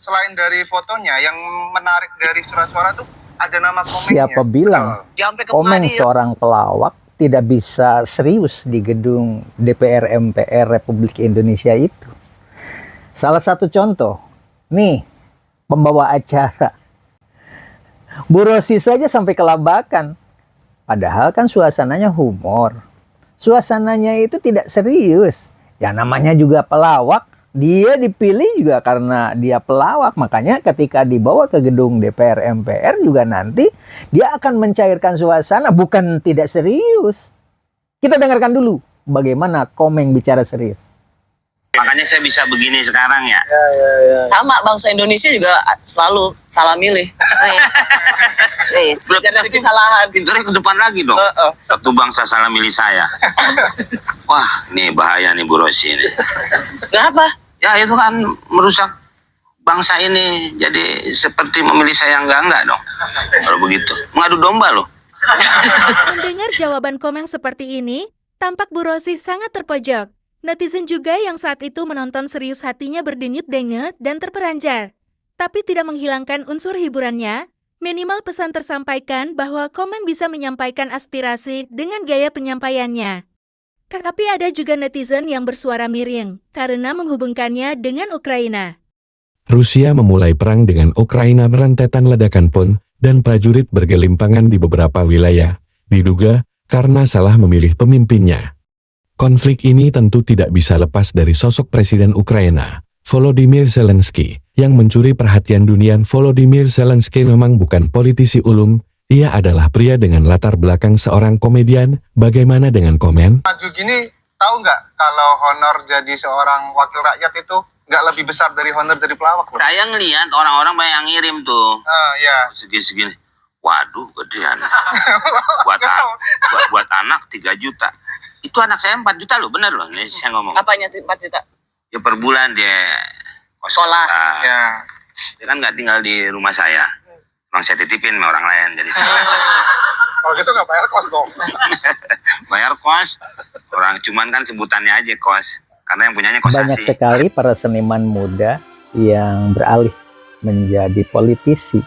Selain dari fotonya, yang menarik dari surat-suara tuh ada nama komennya. Siapa bilang komen seorang pelawak tidak bisa serius di gedung DPR MPR Republik Indonesia itu? Salah satu contoh, nih, pembawa acara. Bu Rosi saja sampai kelabakan. Padahal kan suasananya humor. Suasananya itu tidak serius. Ya namanya juga pelawak. Dia dipilih juga karena dia pelawak. Makanya ketika dibawa ke gedung DPR MPR juga nanti dia akan mencairkan suasana, bukan tidak serius. Kita dengarkan dulu bagaimana Komeng bicara serius. Makanya saya bisa begini sekarang ya. Sama bangsa Indonesia juga selalu salah milih. Jangan ada kesalahan. Pintunya ke depan lagi dong. Satu bangsa salah milih saya. Wah, ini bahaya nih Bu Rosi ini. Kenapa? Ya itu kan merusak bangsa ini. Jadi seperti memilih saya enggak dong. Kalau begitu, mengadu domba loh. Mendengar jawaban Komeng seperti ini, tampak Bu Rosi sangat terpojok. Netizen juga yang saat itu menonton serius hatinya berdenyut-denyut dan terperanjat. Tapi tidak menghilangkan unsur hiburannya, minimal pesan tersampaikan bahwa Komeng bisa menyampaikan aspirasi dengan gaya penyampaiannya. Tapi ada juga netizen yang bersuara miring karena menghubungkannya dengan Ukraina. Rusia memulai perang dengan Ukraina, rentetan ledakan pun dan prajurit bergelimpangan di beberapa wilayah, diduga karena salah memilih pemimpinnya. Konflik ini tentu tidak bisa lepas dari sosok Presiden Ukraina, Volodymyr Zelensky, yang mencuri perhatian dunia. Volodymyr Zelensky memang bukan politisi ulung, ia adalah pria dengan latar belakang seorang komedian. Bagaimana dengan komen? Maju gini, tahu nggak kalau honor jadi seorang wakil rakyat itu nggak lebih besar dari honor jadi pelawak? Loh. Saya ngelihat orang-orang banyak yang ngirim tuh. Ya. Segini-segini. Waduh, gedean. buat anak 3 juta. Itu anak saya 4 juta loh, bener loh. Ini saya ngomong. Apanya 4 juta? Ya per bulan dia Sekolah. Ya. Dia kan nggak tinggal di rumah saya. Emang saya titipin sama orang lain. Jadi Kalau gitu nggak bayar kos dong. bayar kos. Orang cuman kan sebutannya aja kos. Karena yang punyanya kos Banyak sekali para seniman muda yang beralih menjadi politisi.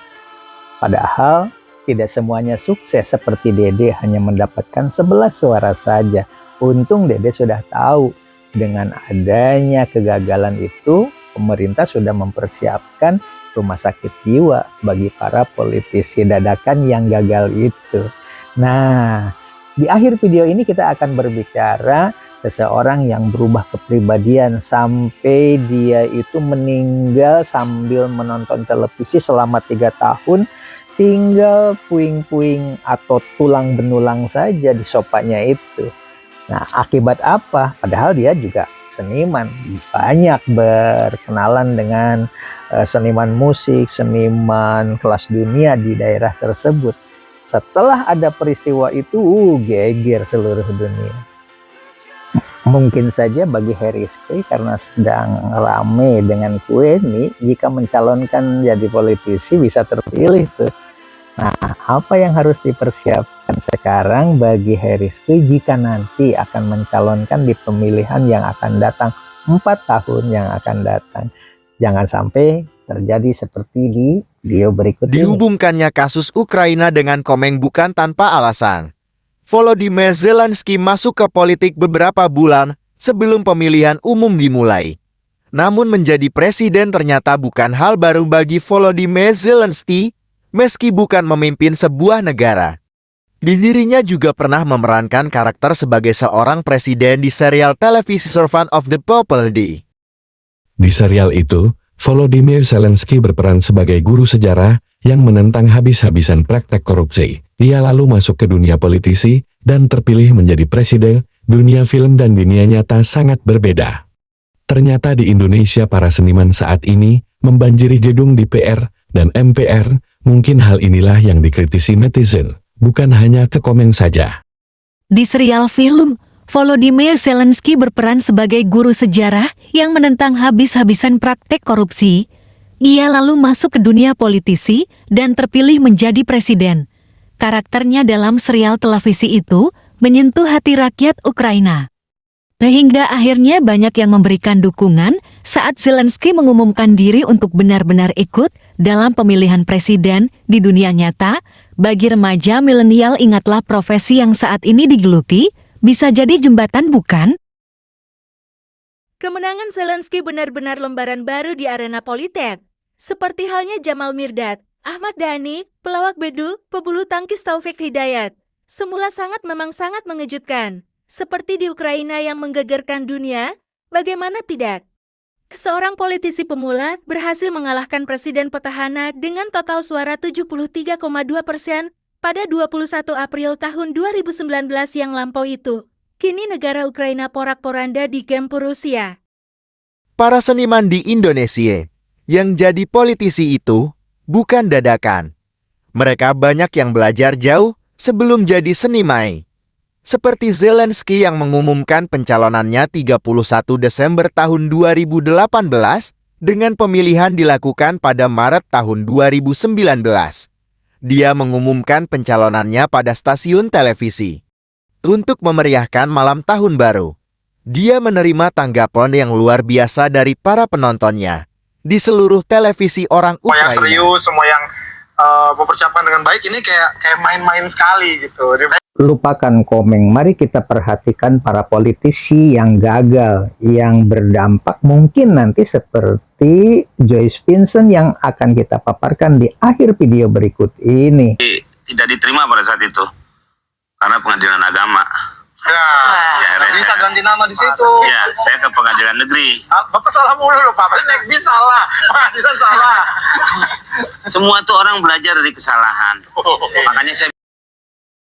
Padahal tidak semuanya sukses seperti Dede hanya mendapatkan 11 suara saja. Untung Dede sudah tahu dengan adanya kegagalan itu, pemerintah sudah mempersiapkan rumah sakit jiwa bagi para politisi dadakan yang gagal itu. Nah, di akhir video ini kita akan berbicara seseorang yang berubah kepribadian sampai dia itu meninggal sambil menonton televisi selama 3 tahun, tinggal puing-puing atau tulang benulang saja di sopanya itu. Nah, akibat apa? Padahal dia juga seniman, banyak berkenalan dengan seniman musik, seniman kelas dunia di daerah tersebut. Setelah ada peristiwa itu, geger seluruh dunia. Mungkin saja bagi Harris Kay karena sedang rame dengan kue nih, jika mencalonkan jadi politisi bisa terpilih tuh. Nah, apa yang harus dipersiapkan sekarang bagi Harris Kay jika nanti akan mencalonkan di pemilihan yang akan datang, 4 tahun yang akan datang? Jangan sampai terjadi seperti di video berikut ini. Dihubungkannya kasus Ukraina dengan Komeng bukan tanpa alasan. Volodymyr Zelensky masuk ke politik beberapa bulan sebelum pemilihan umum dimulai. Namun menjadi presiden ternyata bukan hal baru bagi Volodymyr Zelensky, meski bukan memimpin sebuah negara. Dirinya juga pernah memerankan karakter sebagai seorang presiden di serial televisi Servant of the People D. Di serial itu, Volodymyr Zelensky berperan sebagai guru sejarah yang menentang habis-habisan praktek korupsi. Ia lalu masuk ke dunia politisi dan terpilih menjadi presiden. Dunia film dan dunia nyata sangat berbeda. Ternyata di Indonesia para seniman saat ini membanjiri gedung DPR dan MPR. Mungkin hal inilah yang dikritisi netizen, bukan hanya ke Komeng saja. Di serial film, Volodymyr Zelensky berperan sebagai guru sejarah yang menentang habis-habisan praktek korupsi. Ia lalu masuk ke dunia politisi dan terpilih menjadi presiden. Karakternya dalam serial televisi itu menyentuh hati rakyat Ukraina. Sehingga akhirnya banyak yang memberikan dukungan saat Zelensky mengumumkan diri untuk benar-benar ikut dalam pemilihan presiden di dunia nyata. Bagi remaja milenial, ingatlah profesi yang saat ini digeluti bisa jadi jembatan, bukan? Kemenangan Zelensky benar-benar lembaran baru di arena politik. Seperti halnya Jamal Mirdad, Ahmad Dhani, pelawak bedu, pebulu tangkis Taufik Hidayat. Semula memang sangat mengejutkan. Seperti di Ukraina yang menggegerkan dunia, bagaimana tidak? Seorang politisi pemula berhasil mengalahkan presiden petahana dengan total suara 73,2% pada 21 April tahun 2019 yang lampau itu. Kini negara Ukraina porak-poranda di gempur Rusia. Para seniman di Indonesia yang jadi politisi itu bukan dadakan. Mereka banyak yang belajar jauh sebelum jadi seniman. Seperti Zelensky yang mengumumkan pencalonannya 31 Desember tahun 2018 dengan pemilihan dilakukan pada Maret tahun 2019. Dia mengumumkan pencalonannya pada stasiun televisi. Untuk memeriahkan malam tahun baru, dia menerima tanggapan yang luar biasa dari para penontonnya di seluruh televisi orang Semua yang Ukraina. serius, semua yang mempersiapkan dengan baik, ini kayak main-main sekali gitu. Lupakan Komeng, mari kita perhatikan para politisi yang gagal, yang berdampak mungkin nanti seperti Joyce Vincent yang akan kita paparkan di akhir video berikut ini. Tidak diterima pada saat itu karena pengadilan agama. Ya, bisa ganti nama di situ. Ya, saya ke pengadilan negeri. Bapak salah mulu loh, Pak. Naik bis salah, pengadilan salah. Semua tuh orang belajar dari kesalahan. Makanya saya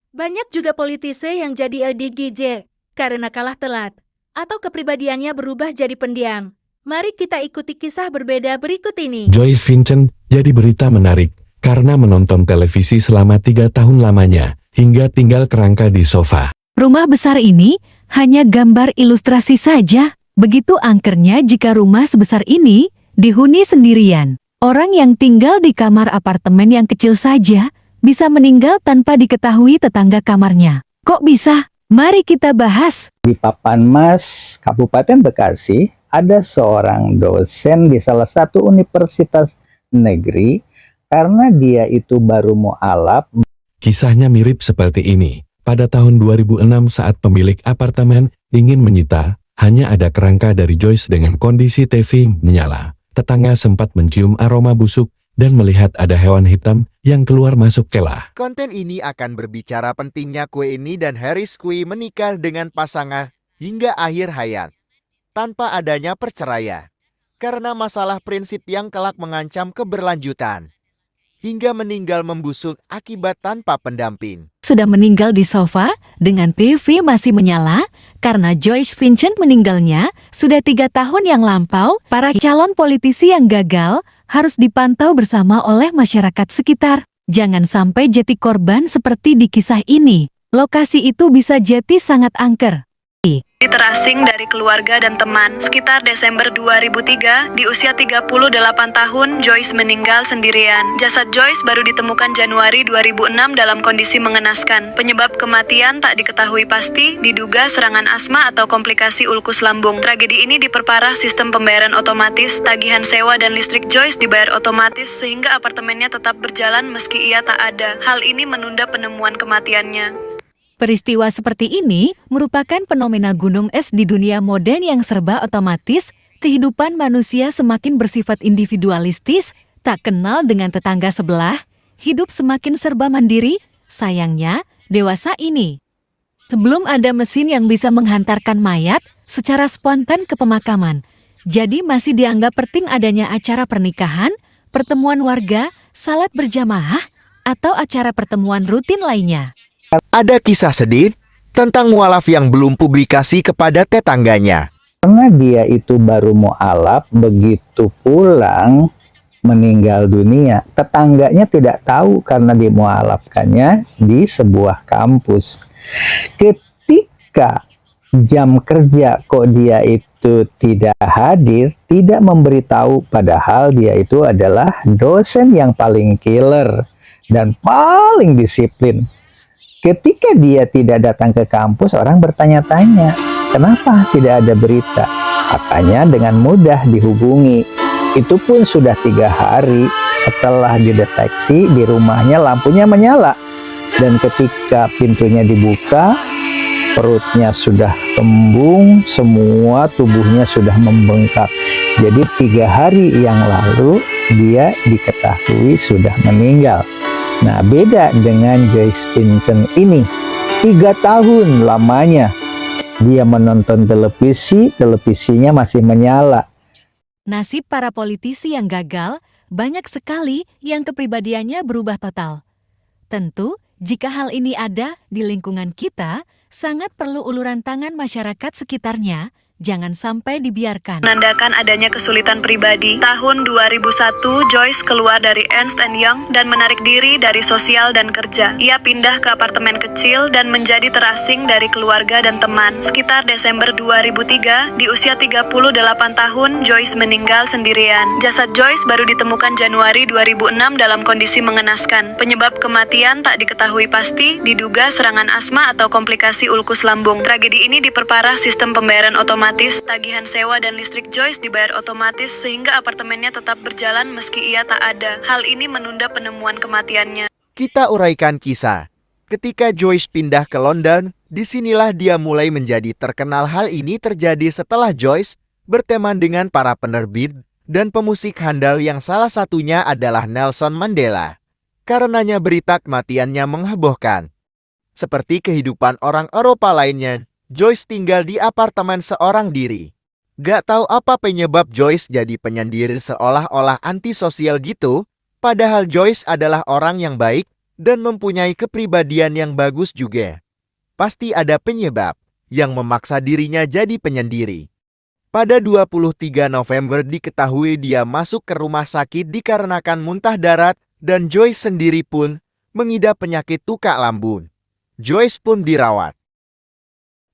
Banyak juga politisi yang jadi LDGJ karena kalah telat atau kepribadiannya berubah jadi pendiam. Mari kita ikuti kisah berbeda berikut ini. Joyce Vincent jadi berita menarik karena menonton televisi selama 3 tahun lamanya hingga tinggal kerangka di sofa. Rumah besar ini hanya gambar ilustrasi saja. Begitu angkernya jika rumah sebesar ini dihuni sendirian. Orang yang tinggal di kamar apartemen yang kecil saja bisa meninggal tanpa diketahui tetangga kamarnya. Kok bisa? Mari kita bahas. Di Papan Mas, Kabupaten Bekasi, ada seorang dosen di salah satu universitas negeri karena dia itu baru mualaf. Kisahnya mirip seperti ini. Pada tahun 2006 saat pemilik apartemen ingin menyita, hanya ada kerangka dari Joyce dengan kondisi TV menyala. Tetangga sempat mencium aroma busuk dan melihat ada hewan hitam yang keluar masuk kelah. Konten ini akan berbicara pentingnya Queenie dan Harris Kui menikah dengan pasangan hingga akhir hayat, tanpa adanya perceraian, karena masalah prinsip yang kelak mengancam keberlanjutan, hingga meninggal membusuk akibat tanpa pendamping. Sudah meninggal di sofa dengan TV masih menyala karena Joyce Vincent meninggalnya sudah 3 tahun yang lampau. Para calon politisi yang gagal harus dipantau bersama oleh masyarakat sekitar. Jangan sampai jadi korban seperti di kisah ini. Lokasi itu bisa jadi sangat angker. Terasing dari keluarga dan teman. Sekitar Desember 2003, di usia 38 tahun, Joyce meninggal sendirian. Jasad Joyce baru ditemukan Januari 2006 dalam kondisi mengenaskan. Penyebab kematian tak diketahui pasti, diduga serangan asma atau komplikasi ulkus lambung. Tragedi ini diperparah sistem pembayaran otomatis, tagihan sewa dan listrik Joyce dibayar otomatis sehingga apartemennya tetap berjalan meski ia tak ada. Hal ini menunda penemuan kematiannya. Peristiwa seperti ini merupakan fenomena gunung es di dunia modern yang serba otomatis. Kehidupan manusia semakin bersifat individualistis, tak kenal dengan tetangga sebelah, hidup semakin serba mandiri. Sayangnya, dewasa ini belum ada mesin yang bisa menghantarkan mayat secara spontan ke pemakaman. Jadi masih dianggap penting adanya acara pernikahan, pertemuan warga, salat berjamaah, atau acara pertemuan rutin lainnya. Ada kisah sedih tentang mualaf yang belum publikasi kepada tetangganya. Karena dia itu baru mualaf, begitu pulang meninggal dunia. Tetangganya tidak tahu karena dimualafkannya di sebuah kampus. Ketika jam kerja kok dia itu tidak hadir, tidak memberitahu, padahal dia itu adalah dosen yang paling killer dan paling disiplin. Ketika dia tidak datang ke kampus, orang bertanya-tanya, kenapa tidak ada berita? Makanya dengan mudah dihubungi. Itu pun sudah 3 hari setelah dideteksi di rumahnya lampunya menyala. Dan ketika pintunya dibuka, perutnya sudah kembung, semua tubuhnya sudah membengkak. Jadi 3 hari yang lalu dia diketahui sudah meninggal. Nah, beda dengan Joyce Vincent ini. 3 tahun lamanya dia menonton televisi, televisinya masih menyala. Nasib para politisi yang gagal, banyak sekali yang kepribadiannya berubah total. Tentu, jika hal ini ada di lingkungan kita, sangat perlu uluran tangan masyarakat sekitarnya, jangan sampai dibiarkan. Menandakan adanya kesulitan pribadi, tahun 2001 Joyce keluar dari Ernst & Young dan menarik diri dari sosial dan kerja. Ia pindah ke apartemen kecil dan menjadi terasing dari keluarga dan teman. Sekitar Desember 2003, di usia 38 tahun, Joyce meninggal sendirian. Jasad Joyce baru ditemukan Januari 2006 dalam kondisi mengenaskan. Penyebab kematian tak diketahui pasti, diduga serangan asma atau komplikasi ulkus lambung. Tragedi ini diperparah sistem pembayaran otomatis. Tagihan sewa dan listrik Joyce dibayar otomatis sehingga apartemennya tetap berjalan meski ia tak ada. Hal ini menunda penemuan kematiannya. Kita uraikan kisah. Ketika Joyce pindah ke London, disinilah dia mulai menjadi terkenal. Hal ini terjadi setelah Joyce berteman dengan para penerbit dan pemusik handal yang salah satunya adalah Nelson Mandela. Karenanya berita kematiannya menghebohkan. Seperti kehidupan orang Eropa lainnya, Joyce tinggal di apartemen seorang diri. Gak tahu apa penyebab Joyce jadi penyendiri seolah-olah antisosial gitu, padahal Joyce adalah orang yang baik dan mempunyai kepribadian yang bagus juga. Pasti ada penyebab yang memaksa dirinya jadi penyendiri. Pada 23 November diketahui dia masuk ke rumah sakit dikarenakan muntah darat dan Joyce sendiri pun mengidap penyakit tukak lambung. Joyce pun dirawat.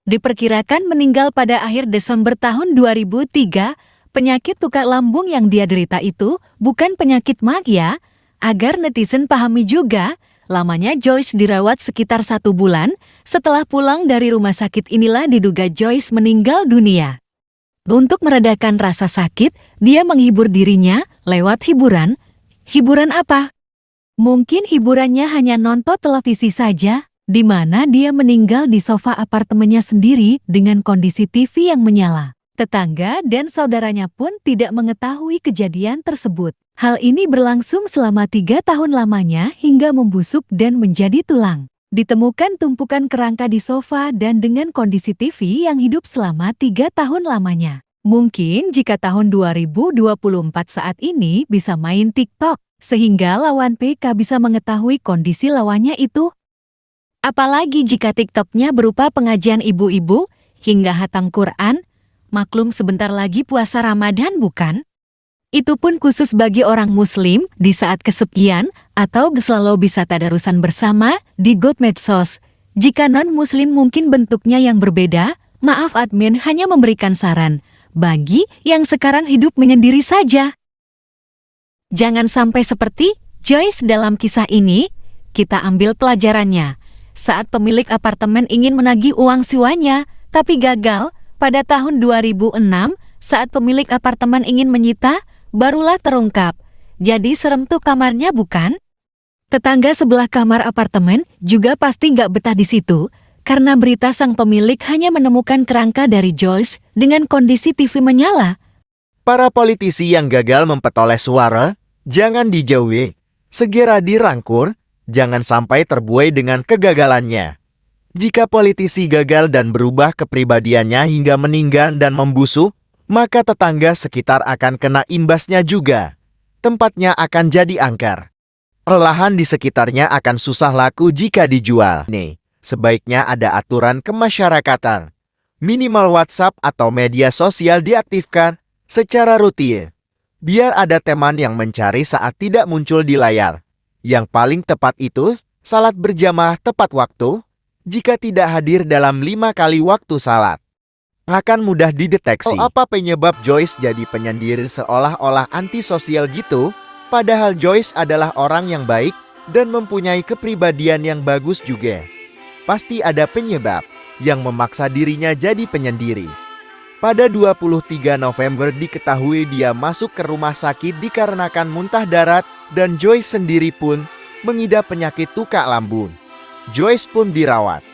Diperkirakan meninggal pada akhir Desember tahun 2003, penyakit tukak lambung yang dia derita itu bukan penyakit magya. Agar netizen pahami juga, lamanya Joyce dirawat sekitar 1 bulan. Setelah pulang dari rumah sakit inilah diduga Joyce meninggal dunia. Untuk meredakan rasa sakit, dia menghibur dirinya lewat hiburan. Hiburan apa? Mungkin hiburannya hanya nonton televisi saja, di mana dia meninggal di sofa apartemennya sendiri dengan kondisi TV yang menyala. Tetangga dan saudaranya pun tidak mengetahui kejadian tersebut. Hal ini berlangsung selama 3 tahun lamanya hingga membusuk dan menjadi tulang. Ditemukan tumpukan kerangka di sofa dan dengan kondisi TV yang hidup selama 3 tahun lamanya. Mungkin jika tahun 2024 saat ini bisa main TikTok, sehingga lawan PK bisa mengetahui kondisi lawannya itu. Apalagi jika TikToknya berupa pengajian ibu-ibu hingga hatam Quran, maklum sebentar lagi puasa Ramadan bukan? Itu pun khusus bagi orang muslim di saat kesepian atau selalu bisa tadarusan bersama di God Medsos. Jika non-muslim mungkin bentuknya yang berbeda, maaf admin hanya memberikan saran bagi yang sekarang hidup menyendiri saja. Jangan sampai seperti Joyce dalam kisah ini, kita ambil pelajarannya. Saat pemilik apartemen ingin menagih uang sewanya, tapi gagal, pada tahun 2006, saat pemilik apartemen ingin menyita, barulah terungkap. Jadi serem tuh kamarnya bukan? Tetangga sebelah kamar apartemen juga pasti gak betah di situ, karena berita sang pemilik hanya menemukan kerangka dari Joyce dengan kondisi TV menyala. Para politisi yang gagal memperoleh suara, jangan dijauhi, segera dirangkul. Jangan sampai terbuai dengan kegagalannya. Jika politisi gagal dan berubah kepribadiannya hingga meninggal dan membusuk, maka tetangga sekitar akan kena imbasnya juga. Tempatnya akan jadi angker. Lahan di sekitarnya akan susah laku jika dijual. Nih, sebaiknya ada aturan kemasyarakatan. Minimal WhatsApp atau media sosial diaktifkan secara rutin. Biar ada teman yang mencari saat tidak muncul di layar. Yang paling tepat itu, salat berjamaah tepat waktu, jika tidak hadir dalam 5 kali waktu salat. Akan mudah dideteksi. Apa penyebab Joyce jadi penyendiri seolah-olah antisosial gitu? Padahal Joyce adalah orang yang baik dan mempunyai kepribadian yang bagus juga. Pasti ada penyebab yang memaksa dirinya jadi penyendiri. Pada 23 November diketahui dia masuk ke rumah sakit dikarenakan muntah darat dan Joyce sendiri pun mengidap penyakit tukak lambung. Joyce pun dirawat.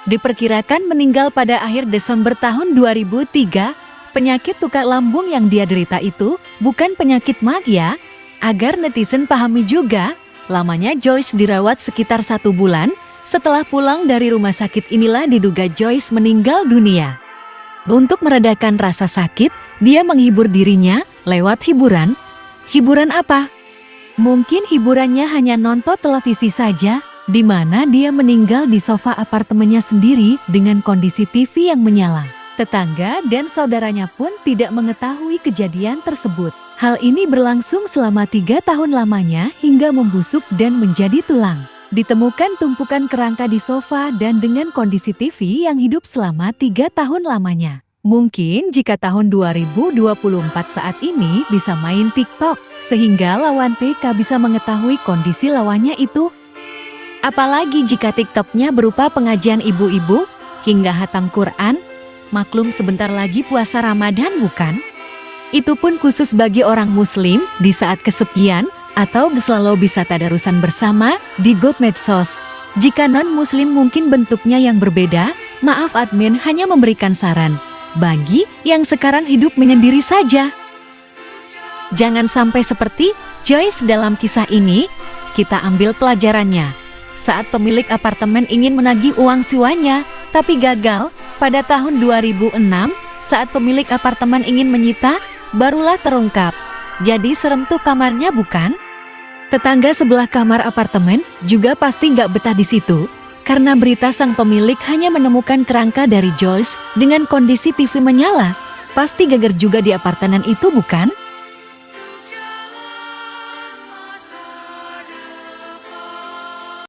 Diperkirakan meninggal pada akhir Desember tahun 2003. Penyakit tukak lambung yang dia derita itu bukan penyakit magya. Agar netizen pahami juga, lamanya Joyce dirawat sekitar 1 bulan. Setelah pulang dari rumah sakit inilah diduga Joyce meninggal dunia. Untuk meredakan rasa sakit, dia menghibur dirinya lewat hiburan. Hiburan apa? Mungkin hiburannya hanya nonton televisi saja, di mana dia meninggal di sofa apartemennya sendiri dengan kondisi TV yang menyala. Tetangga dan saudaranya pun tidak mengetahui kejadian tersebut. Hal ini berlangsung selama 3 tahun lamanya hingga membusuk dan menjadi tulang. Ditemukan tumpukan kerangka di sofa dan dengan kondisi TV yang hidup selama 3 tahun lamanya. Mungkin jika tahun 2024 saat ini bisa main TikTok, sehingga lawan PK bisa mengetahui kondisi lawannya itu. Apalagi jika TikToknya berupa pengajian ibu-ibu, hingga hatam Quran. Maklum sebentar lagi puasa Ramadan bukan? Itu pun khusus bagi orang muslim di saat kesepian, atau selalu bisa tadarusan bersama di grup medsos. Jika non-muslim mungkin bentuknya yang berbeda, maaf admin hanya memberikan saran. Bagi yang sekarang hidup menyendiri saja. Jangan sampai seperti Joyce dalam kisah ini, kita ambil pelajarannya. Saat pemilik apartemen ingin menagih uang sewanya, tapi gagal, pada tahun 2006, saat pemilik apartemen ingin menyita, barulah terungkap. Jadi serem tuh kamarnya bukan? Tetangga sebelah kamar apartemen juga pasti nggak betah di situ, karena berita sang pemilik hanya menemukan kerangka dari Joyce dengan kondisi TV menyala. Pasti geger juga di apartemen itu bukan?